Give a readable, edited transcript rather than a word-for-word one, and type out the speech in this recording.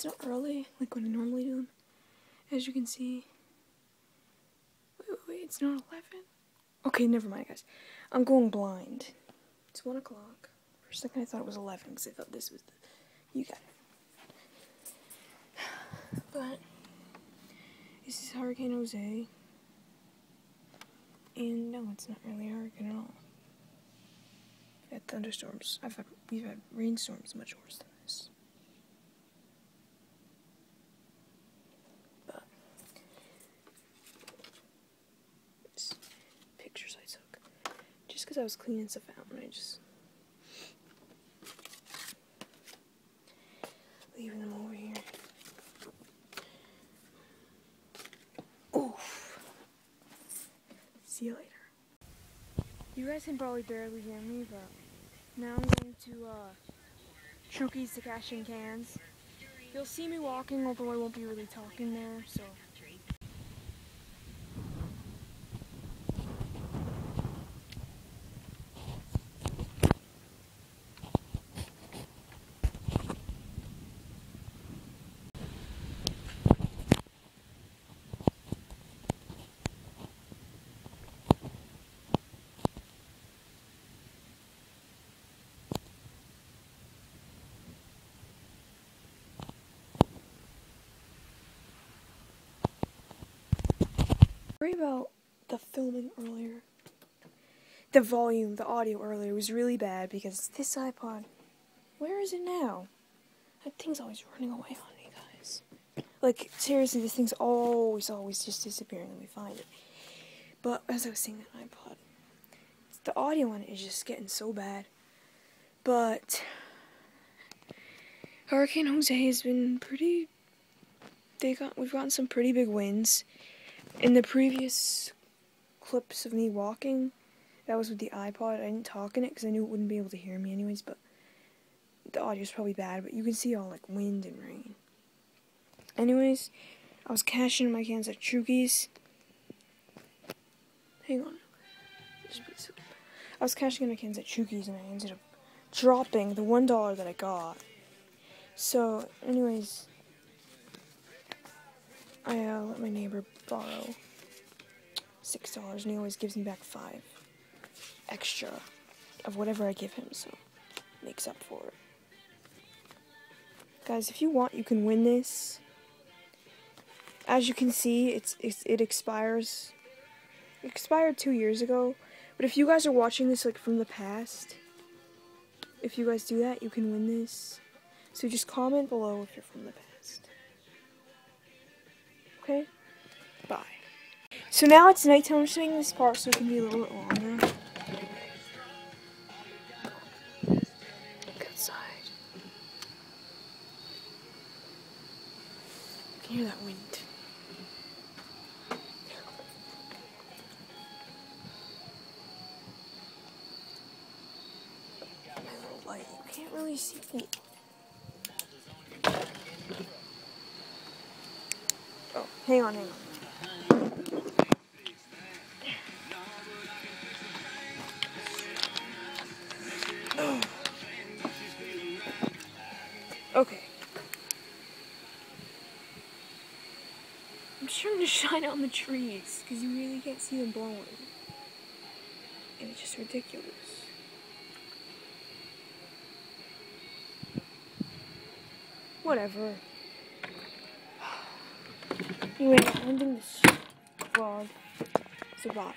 not early, like what I normally do. As you can see. Wait, it's not 11? Okay, never mind, guys. I'm going blind. It's 1 o'clock. For a second I thought it was 11, because I thought this was the... You got it. But, this is Hurricane Jose. And no, it's not really a hurricane at all. We've had thunderstorms. We've had rainstorms much worse than this. But it's pictures I took. Just because I was cleaning stuff out and I just leaving them over here. Oof. See you later. You guys can probably barely hear me, but now I'm going to Chukie's to cash in cans. You'll see me walking, although I won't be really talking there, so. Sorry about the filming earlier. The volume, the audio earlier was really bad because this iPod, where is it now? That thing's always running away on me, guys. Like, seriously, this thing's always just disappearing when we find it. But as I was saying, that iPod, the audio on it is just getting so bad. But Hurricane Jose has been pretty. We've gotten some pretty big winds. In the previous clips of me walking, that was with the iPod. I didn't talk in it because I knew it wouldn't be able to hear me anyways, but the audio's probably bad, but you can see all like wind and rain. Anyways, I was cashing in my cans at Chukie's. Hang on. I was cashing in my cans at Chukie's and I ended up dropping the $1 that I got. So, anyways, I let my neighbor borrow $6 and he always gives me back $5 extra of whatever I give him, so makes up for it. Guys, if you want, you can win this. As you can see, it expires. It expired 2 years ago, but if you guys are watching this like from the past, if you guys do that, you can win this. So just comment below if you're from the past. Okay? Bye. So now it's nighttime. I'm showing this part so it can be a little bit longer. Look outside. You can hear that wind. My little light. You can't really see me. Oh, hang on. Okay. I'm just trying to shine on the trees, because you really can't see them blowing. And it's just ridiculous. Whatever. Anyway, I'm ending this vlog. So bye.